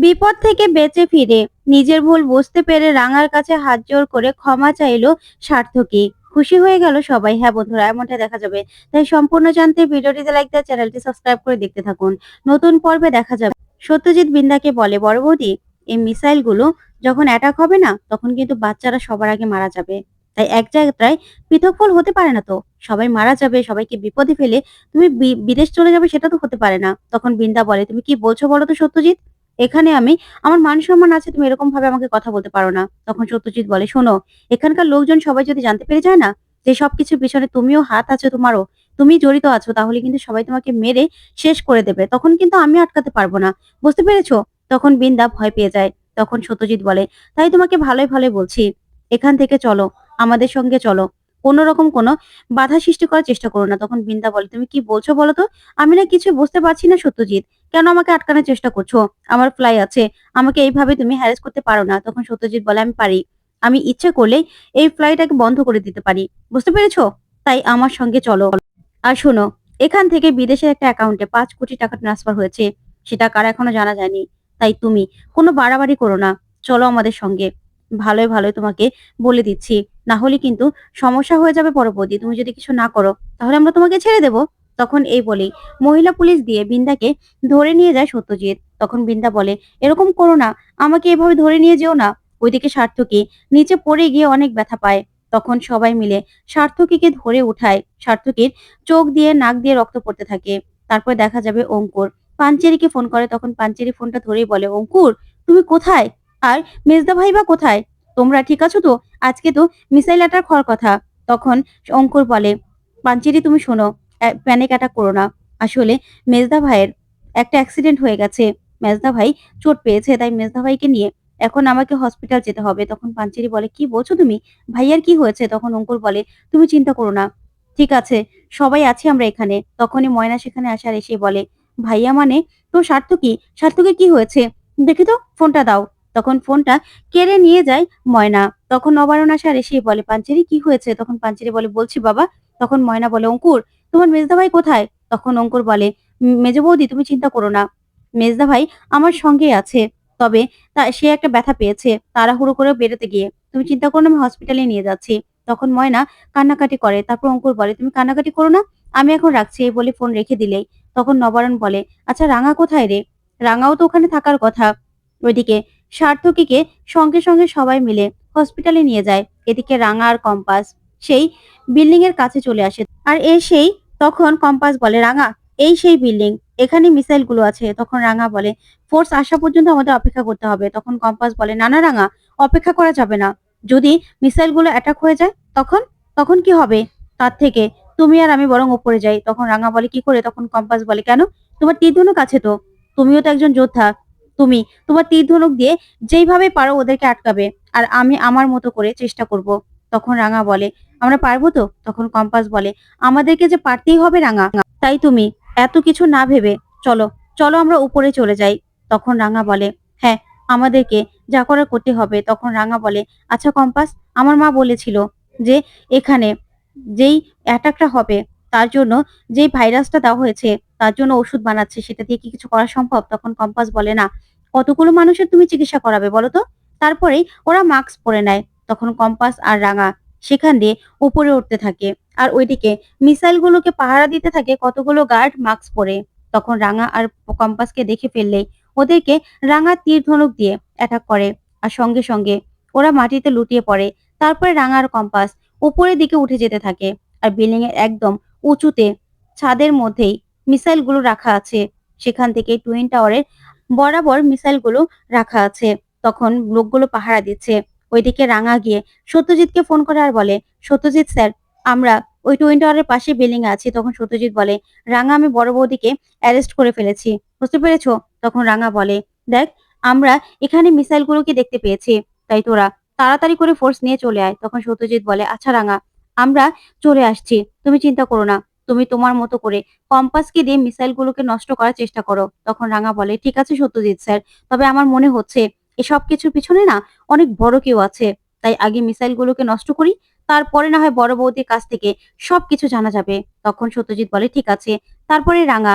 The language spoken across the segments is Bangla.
বিপদ থেকে বেঁচে ফিরে নিজের ভুল বুঝতে পেরে রাঙার কাছে হাত জোড় করে ক্ষমা চাইলো সার্থকী। খুশি হয়ে গেল সবাই। হ্যাঁ বন্ধুরা, এমনটা দেখা যাবে। তাই সম্পূর্ণ জানতে ভিডিওটিতে লাইক দিয়ে চ্যানেলটি সাবস্ক্রাইব করে দেখতে থাকুন। নতুন পর্বে দেখা যাবে সত্যজিৎ বিন্দাকে বলে, বড় বৌদি, এই মিসাইল গুলো যখন অ্যাটাক হবে না, তখন কিন্তু বাচ্চারা সবার আগে মারা যাবে। তাই এক জায়গায় পৃথক ফল হতে পারে না তো। সবাই মারা যাবে, সবাইকে বিপদে ফেলে তুমি বিদেশ চলে যাবে, সেটা তো হতে পারে না। তখন বিন্দা বলে, তুমি কি বলছো বলো তো সত্যজিৎ? এখানে আমার মান-সম্মান আছে, তুমি এরকম ভাবে আমাকে কথা বলতে পারো না। তখন সত্যজিৎ বলে, শোনো, এখানকার লোকজন সবাই যদি জানতে পেরে যায় না যে সবকিছুর পিছনে তুমিও হাত আছে, তোমারও, তুমি জড়িত আছো, তাহলে কিন্তু সবাই তোমাকে মেরে শেষ করে দেবে। তখন কিন্তু আমি আটকাতে পারবো না। বুঝতে পেরেছো? তখন বিন্দা ভয় পেয়ে যায়। তখন সত্যজিৎ বলে, তাই তোমাকে ভালোই ভালোই বলছি, এখান থেকে চলো, আমাদের সঙ্গে চলো। কোন রকম কোনো বাধা সৃষ্টি করার চেষ্টা করো না। তখন বিন্দা বলে, তুমি কি বলছো বলো তো? আমি না কিছু বুঝতে পারছি না সত্যজিৎ। কেন আমাকে আটকানোর চেষ্টা করছো? আমার ফ্লাই আছে, আমাকে এইভাবে তুমি হ্যারাস করতে পারো না। তখন সত্যজিৎ বলে, আমি পারি। আমি ইচ্ছে করলেই এই ফ্লাইটাকে বন্ধ করে দিতে পারি। বুঝতে পেরেছো? তাই আমার সঙ্গে চলো। আর শোনো, এখান থেকে বিদেশের একটা অ্যাকাউন্টে 5 কোটি টাকা ট্রান্সফার হয়েছে। সেটা কার এখনো জানা যায়নি। তাই তুমি কোনো বাড়াবাড়ি করো না। চলো আমাদের সঙ্গে। ভালোই ভালোই তোমাকে বলে দিচ্ছি। না হলে কিন্তু সমস্যা হয়ে যাবে পরবর্তী। তুমি যদি কিছু না করো, তাহলে আমরা তোমাকে ছেড়ে দেব। তখন এই বলেই মহিলা পুলিশ দিয়ে বিন্দাকে ধরে নিয়ে যায় সত্যজিৎ। তখন বিন্দা বলে, এরকম করো না, আমাকে এভাবে ধরে নিয়ে যেও না। ওইদিকে সার্থকী নিচে পড়ে গিয়ে অনেক ব্যথা পায়। তখন সবাই মিলে সার্থকীকে ধরে উঠায়। সার্থকীর চোখ দিয়ে নাক দিয়ে রক্ত পড়তে থাকে। তারপর দেখা যাবে অঙ্কুর পাঞ্চেরিকে ফোন করে। তখন পাঞ্চেরি ফোনটা ধরেই বলে, অঙ্কুর, তুমি কোথায়? আর মেজদা ভাই বা কোথায়? তোমরা ঠিক আছো তো? আজকে তো মিসাইল অ্যাটাক হওয়ার কথা। তখন অঙ্কুর বলে, পাঞ্চেরি তুমি শোনো, প্যানিক অ্যাটাক করো না। আসলে মেজদা ভাইয়ের একটা অ্যাক্সিডেন্ট হয়ে গেছে। মেজদা ভাই চোট পেয়েছে, তাই মেজদা ভাইকে নিয়ে এখন আমাকে হসপিটাল যেতে হবে। তখন পাঞ্চেরি বলে, কি বলছো তুমি? ভাইয়ার কি হয়েছে? তখন অঙ্কুর বলে, তুমি চিন্তা করো না, ঠিক আছে, সবাই আছি আমরা এখানে। তখনই ময়না সেখানে আসে আর এসে বলে, ভাইয়া মানে তো সার্থকী, সার্থকী কি হয়েছে? দেখি তো, ফোনটা দাও। তখন ফোনটা কেড়ে নিয়ে যায় ময়না। তখন নবারুণ আসে আর এসেই বলে, পাঞ্চেরি কি হয়েছে? তখন পাঞ্চেরি বলে, বলছি বাবা। তখন ময়না বলে, অঙ্কুর, তোমার মেজদা ভাই কোথায়? তখন অঙ্কুর বলে, মেজ বৌদি তুমি চিন্তা করো না, মেজদা ভাই আমার সঙ্গেই আছে। তবে সে একটা ব্যথা পেয়েছে তাড়াহুড়ো করে বেরোতে গিয়ে। তুমি চিন্তা করো না, আমি হসপিটালে নিয়ে যাচ্ছি। তখন ময়না কান্নাকাটি করে। তারপর অঙ্কুর বলে, তুমি কান্নাকাটি করো না, আমি এখন রাখছি। এই বলে ফোন রেখে দিলেই তখন নবারুণ বলে, আচ্ছা রাঙা কোথায় রে? রাঙাও তো ওখানে থাকার কথা। ওইদিকে সার্থকীকে সঙ্গে সঙ্গে সবাই মিলে হসপিটালে নিয়ে যায়। এদিকে রাঙা আর কম্পাস সেই বিল্ডিং এর কাছে চলে আসে। আর এসেই তখন কম্পাস বলে, রাঙা, এই সেই বিল্ডিং, এখানে মিসাইল গুলো আছে। তখন রাঙা বলে, ফোর্স আসা পর্যন্ত আমাদের অপেক্ষা করতে হবে। তখন কম্পাস বলে, না না রাঙা, অপেক্ষা করা যাবে না। যদি মিসাইল গুলো অ্যাটাক হয়ে যায় তখন তখন কি হবে? তার থেকে তুমি আর আমি বরং উপরে যাই। তখন রাঙা বলে, কি করে? তখন কম্পাস বলে, কেন, তোমার তীর ধনুক আছে তো, তুমিও তো একজন যোদ্ধা। তুমি তোমার তীর ধনুক দিয়ে যেইভাবে পারো ওদেরকে আটকাবে, আর আমি আমার মতো করে চেষ্টা করব। তখন রাঙা বলে, আমরা পারবো তো? তখন কম্পাস বলে, আমাদেরকে যে পারতেই হবে রাঙা। তাই তুমি এত কিছু না ভেবে চলো, চলো আমরা উপরে চলে যাই। তখন রাঙা বলে, হ্যাঁ, আমাদেরকে যা করার করতে হবে। তখন রাঙা বলে, আচ্ছা কম্পাস, আমার মা বলেছিল যে এখানে যেই অ্যাটাকটা হবে তার জন্য যেই ভাইরাসটা দেওয়া হয়েছে তার জন্য ওষুধ বানাচ্ছে, সেটা দিয়ে কি কিছু করা সম্ভব? তখন কম্পাস বলে, না, কতগুলো মানুষের তুমি চিকিৎসা করাবে বলো তো? তারপরেই ওরা মাস্ক পরে নেয়। তখন কম্পাস আর রাঙা সেখান দিয়ে উপরে উঠতে থাকে। আর ওইদিকে মিসাইল গুলোকে পাহারা দিতে থাকে কতগুলো গার্ড মাস্ক পরে। তখন রাঙা আর কম্পাসকে দেখে ফেললেই ওদেরকে রাঙা তীর ধনুক দিয়ে অ্যাটাক করে। আর সঙ্গে সঙ্গে ওরা মাটিতে লুটিয়ে পড়ে। তারপরে রাঙা আর কম্পাস উপরের দিকে উঠে যেতে থাকে। আর বিল্ডিং এর একদম উঁচুতে ছাদের মধ্যেই মিসাইল গুলো রাখা আছে। সেখান থেকে টুইন টাওয়ারের বরাবর মিসাইল গুলো রাখা আছে। তখন লোকগুলো পাহারা দিচ্ছে। ওইদিকে রাঙা গিয়ে সত্যজিৎকে ফোন করে আর বলে, সত্যজিৎ স্যার, আমরা ওই টুইন টাওয়ারের পাশে বিল্ডিং এ আছি। তখন সত্যজিৎ বলে, রাঙা, আমি বড় বৌদিকে অ্যারেস্ট করে ফেলেছি, বুঝতে পেরেছো? তখন রাঙা বলে, দেখ, আমরা এখানে মিসাইল গুলোকে দেখতে পেয়েছি, তাই তোরা তাড়াতাড়ি করে ফোর্স নিয়ে চলে আয়। তখন সত্যজিৎ বলে, আচ্ছা রাঙা, আমরা চলে আসছি, তুমি চিন্তা করো না, তুমি তোমার মতো করে কম্পাসকে দিয়ে মিসাইল গুলোকে নষ্ট করার চেষ্টা করো। তখন রাঙা বলে, ঠিক আছে সত্যজিৎ স্যার, তবে আমার মনে হচ্ছে এসব কিছুর পিছনে না অনেক বড় কেউ আছে। তাই আগে মিসাইল গুলোকে নষ্ট করি, তারপরে না হয় বড় বৌদির কাছ থেকে সবকিছু জানা যাবে। তখন সত্যজিৎ বলে, ঠিক আছে। তারপরে রাঙা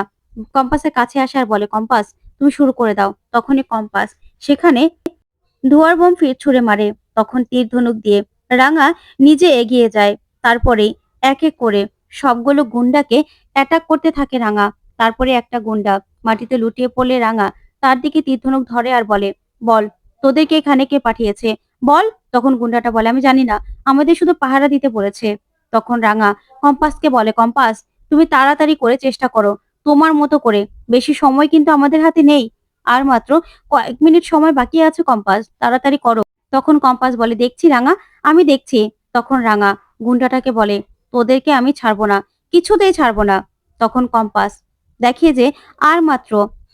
কম্পাসের কাছে আসে আর বলে, কম্পাস, তুমি শুরু করে দাও। তখনই কম্পাস সেখানে ধোঁয়ার বোম ছুড়ে মারে। তখন তীর ধনুক দিয়ে রাঙা নিজে এগিয়ে যায়। তারপরে এক এক করে সবগুলো গুন্ডাকে অ্যাটাক করতে থাকে রাঙা। তারপরে একটা গুন্ডা মাটিতে লুটিয়ে পড়লে রাঙা তার দিকে তীর ধনুক ধরে আর বলে, বল তোদেরকে এখানে কে পাঠিয়েছে বল। তখন গুন্ডাটা বলে, আমি জানি না, আমাদের শুধু পাহারা দিতে বলেছে। তখন রাঙা কম্পাসকে বলে, কম্পাস তুমি তাড়াতাড়ি করে চেষ্টা করো, তোমার মতো করে, বেশি সময় কিন্তু আমাদের হাতে নেই, আর মাত্র কয়েক মিনিট সময় বাকি আছে, কম্পাস তাড়াতাড়ি করো। তখন কম্পাস বলে, দেখছি রাঙা, আমি দেখছি। তখন রাঙা গুন্ডাটাকে বলে, তোদেরকে আমি ছাড়বো না, কিছুতেই ছাড়বো না। তখন কম্পাস দেখে যে আর মাত্র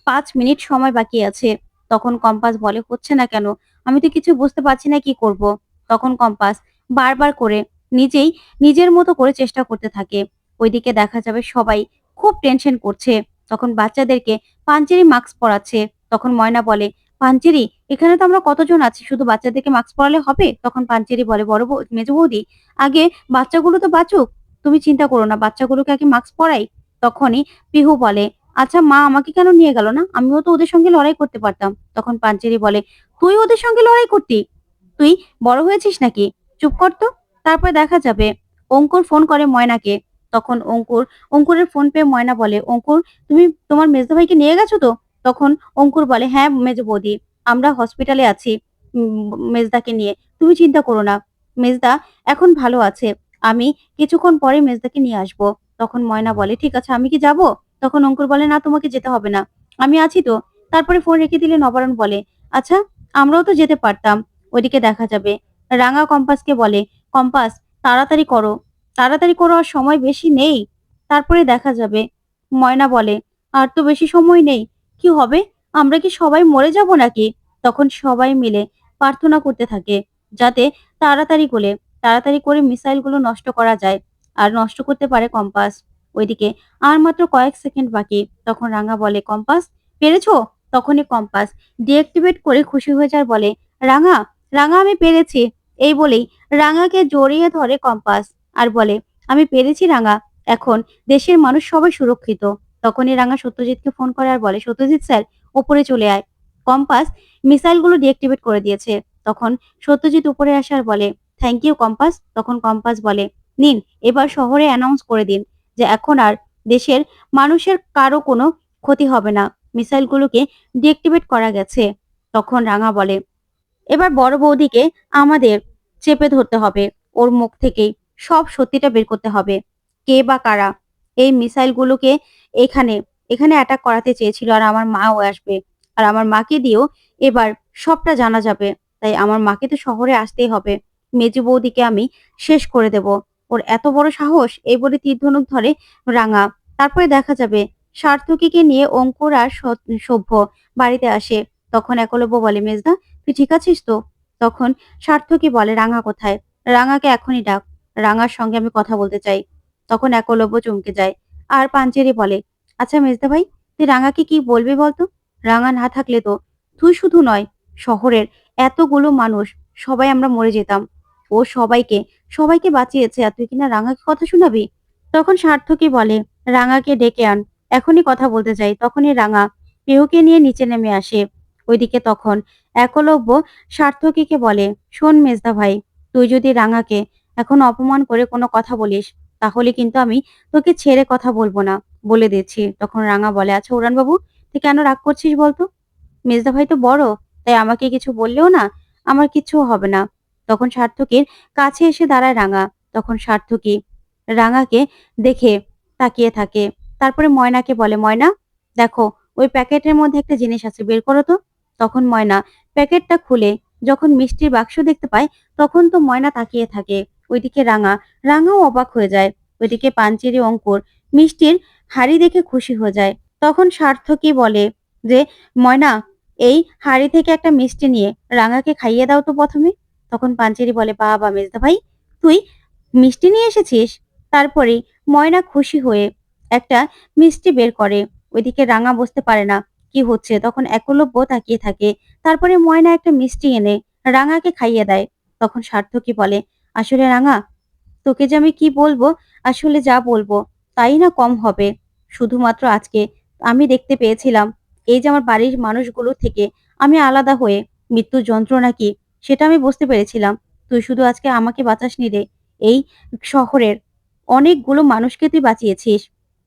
5 মিনিট সময় বাকি আছে। তখন কম্পাস বলে, হচ্ছে না কেন, আমি তো কিছু বুঝতে পারছি না কি করব। তখন কম্পাস বারবার করে নিজেই নিজের মতো করে চেষ্টা করতে থাকে। ওইদিকে দেখা যাবে সবাই খুব টেনশন করছে। তখন বাচ্চাদেরকে পাঞ্চেরি মাস্ক পরাচ্ছে। তখন ময়না বলে, পাঞ্চেরি এখানে তো আমরা কতজন আছি, শুধু বাচ্চাদেরকে মাস্ক পরালে হবে? তখন পাঞ্চেরি বলে, মেজ বৌদি, আগে বাচ্চাগুলো তো বাঁচুক, তুমি চিন্তা করো না, বাচ্চাগুলোকে আগে মাস্ক পরাই। তখনই পিহু বলে, আচ্ছা মা আমাকে কেন নিয়ে গেল না, আমিও তো ওদের সঙ্গে লড়াই করতে পারতাম। তখন পাঞ্চেরি বলে, তুই ওদের সঙ্গে লড়াই করতি? তুই বড় হয়েছিস নাকি, চুপ কর তো। তারপর দেখা যাবে অঙ্কুর ফোন করে ময়নাকে। তখন অঙ্কুরের ফোন পেয়ে ময়না বলে, অঙ্কুর তুমি তোমার মেজদা ভাইকে নিয়ে গেছো তো? তখন অঙ্কুর বলে, হ্যাঁ মেজ বৌদি, আমরা হসপিটালে আছি মেজদাকে নিয়ে, তুমি চিন্তা করো না, মেজদা এখন ভালো আছে, আমি কিছুক্ষণ পরে মেজদাকে নিয়ে আসবো। তখন ময়না বলে, ঠিক আছে আমি কি যাব? তখন অঙ্কুর বলে, না তোমাকে যেতে হবে না, আমি আছি তো। তারপরে ফোন রেখে দিলে নবারণ বলে, আচ্ছা আমরাও তো যেতে পারতাম। ওইদিকে দেখা যাবে রাঙা কম্পাসকে বলে, কম্পাস তাড়াতাড়ি করো, তাড়াতাড়ি করো, আর সময় বেশি নেই। তারপরে দেখা যাবে ময়না বলে, আর তো বেশি সময় নেই, কি হবে, আমরা কি সবাই মরে যাব নাকি? তখন সবাই মিলে প্রার্থনা করতে থাকে যাতে তাড়াতাড়ি করে মিসাইল গুলো নষ্ট করা যায়, আর নষ্ট করতে পারে কম্পাস। ওইদিকে আর মাত্র কয়েক সেকেন্ড বাকি। তখন রাঙা বলে, কম্পাস পেরেছো? তখনই কম্পাস ডিঅ্যাক্টিভেট করে খুশি হয়ে যায়, বলে, রাঙা রাঙা আমি পেরেছি। এই বলেই রাঙাকে জড়িয়ে ধরে কম্পাস আর বলে, আমি পেরেছি রাঙা, এখন দেশের মানুষ সবাই সুরক্ষিত। তখনই রাঙা সত্যজিৎকে ফোন করে আর বলে, সত্যজিৎ স্যার ওপরে চলে আয়, কম্পাস মিসাইল গুলো ডিঅ্যাক্টিভেট করে দিয়েছে। তখন সত্যজিৎ উপরে আসে আর বলে, থ্যাংক ইউ কম্পাস। তখন কম্পাস বলে, নিন এবার শহরে অ্যানাউন্স করে দিন যে এখন আর দেশের মানুষের কারো কোনো ক্ষতি হবে না, মিসাইল গুলোকে ডিঅ্যাক্টিভেট করা গেছে। তখন রাঙা বলে, এবার বড় বৌদিকে আমাদের চেপে ধরতে হবে, ওর মুখ থেকেই সব সত্যিটা বের করতে হবে, কে বা কারা এই মিসাইল গুলোকে এখানে এখানে অ্যাটাক করাতে চেয়েছিল, আর আমার মাও আসবে, আর আমার মাকে দিয়েও এবার সবটা জানা যাবে। তাই আমার মাকে তো শহরে আসতেই হবে, মেজু বৌদিকে আমি শেষ করে দেব, ওর এত বড় সাহস, এই বলে তীর ধনুক ধরে রাঙা। তারপরে দেখা যাবে সার্থকীকে নিয়ে অঙ্কুর আর সভ্য বাড়িতে আসে। তখন একলব্য বলে, মেজদা তুই ঠিক আছিস তো? তখন সার্থকী বলে, রাঙা কোথায়? রাঙাকে এখনই ডাক, রাঙার সঙ্গে আমি কথা বলতে চাই। তখন একলব্য চমকে যায় আর পাঞ্চেরি বলে, আচ্ছা মেজদা ভাই, তুই রাঙাকে কি বলবি বলতো? রাঙা না থাকলে তো তুই শুধু নয়, শহরের এতগুলো মানুষ সবাই আমরা মরে যেতাম, ও সবাইকে সবাইকে বাঁচিয়েছে, আর তুই কিনা রাঙাকে কথা শোনাবি? তখন সার্থকী বলে, রাঙাকে ডেকে আন, এখনই কথা বলতে চাই। তখনই রাঙা কেহুকে নিয়ে নিচে নেমে আসে। ওইদিকে তখন একলব্য সার্থকীকে বলে, শোন মেজদা ভাই, তুই যদি রাঙাকে এখন অপমান করে কোনো কথা বলিস, তাহলে কিন্তু আমি তোকে ছেড়ে কথা বলবো না, বলে দিচ্ছি। তখন রাঙা বলে, আচ্ছা উড়ান বাবু, তুই কেন রাগ করছিস বলতো? মেজদা ভাই তো বড়, তাই আমাকে কিছু বললেও না আমার কিচ্ছু হবে না। তখন সার্থকীর কাছে এসে দাঁড়ায় রাঙা। তখন সার্থকী রাঙাকে দেখে তাকিয়ে থাকে। তারপরে ময়নাকে বলে, ময়না দেখো, ওই প্যাকেটের মধ্যে একটা জিনিস আছে, বের করো তো। তখন ময়না প্যাকেটটা খুলে যখন মিষ্টির বাক্স দেখতে পায়, তখন তো ময়না তাকিয়ে থাকে। ওইদিকে রাঙাও অবাক হয়ে যায়। ওইদিকে পাঞ্চেরি অঙ্কুর মিষ্টির হাড়ি দেখে খুশি হয়ে যায়। তখন সার্থকী বলে যে, ময়না এই হাড়ি থেকে একটা মিষ্টি নিয়ে রাঙাকে খাইয়ে দাও তো প্রথমে। তখন পাঞ্চেরি বলে, বাবা মেজদা ভাই, তুই মিষ্টি নিয়ে এসেছিস? তারপরে ময়না খুশি হয়ে একটা মিষ্টি বের করে। ওইদিকে রাঙা বুঝতে পারে না কি হচ্ছে, তখন একলব্য তাকিয়ে থাকে। তারপরে ময়না একটা মিষ্টি এনে রাঙাকে খাইয়ে দেয়। তখন সার্থকী বলে, আসলে রাঙা, তোকে যে আমি কি বলবো, আসলে যা বলবো তাই না কম হবে। শুধুমাত্র আজকে আমি দেখতে পেয়েছিলাম এই যে আমার বাড়ির মানুষগুলো থেকে আমি আলাদা হয়ে মৃত্যুর যন্ত্রণা কি সেটা আমি বুঝতে পেরেছিলাম। তুই শুধু আজকে আমাকে বাঁচাসনি রে, এই শহরের অনেকগুলো মানুষকে তুই বাঁচিয়েছিস।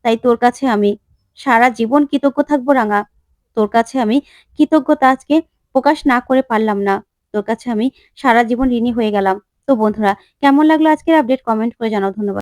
তাই তোর কাছে আমি সারা জীবন কৃতজ্ঞ থাকবো রাঙা। তোর কাছে আমি কৃতজ্ঞতা আজকে প্রকাশ না করে পারলাম না। তোর কাছে আমি সারা জীবন ঋণী হয়ে গেলাম। তো বন্ধুরা, কেমন লাগলো আজকের আপডেট কমেন্ট করে জানাও। ধন্যবাদ।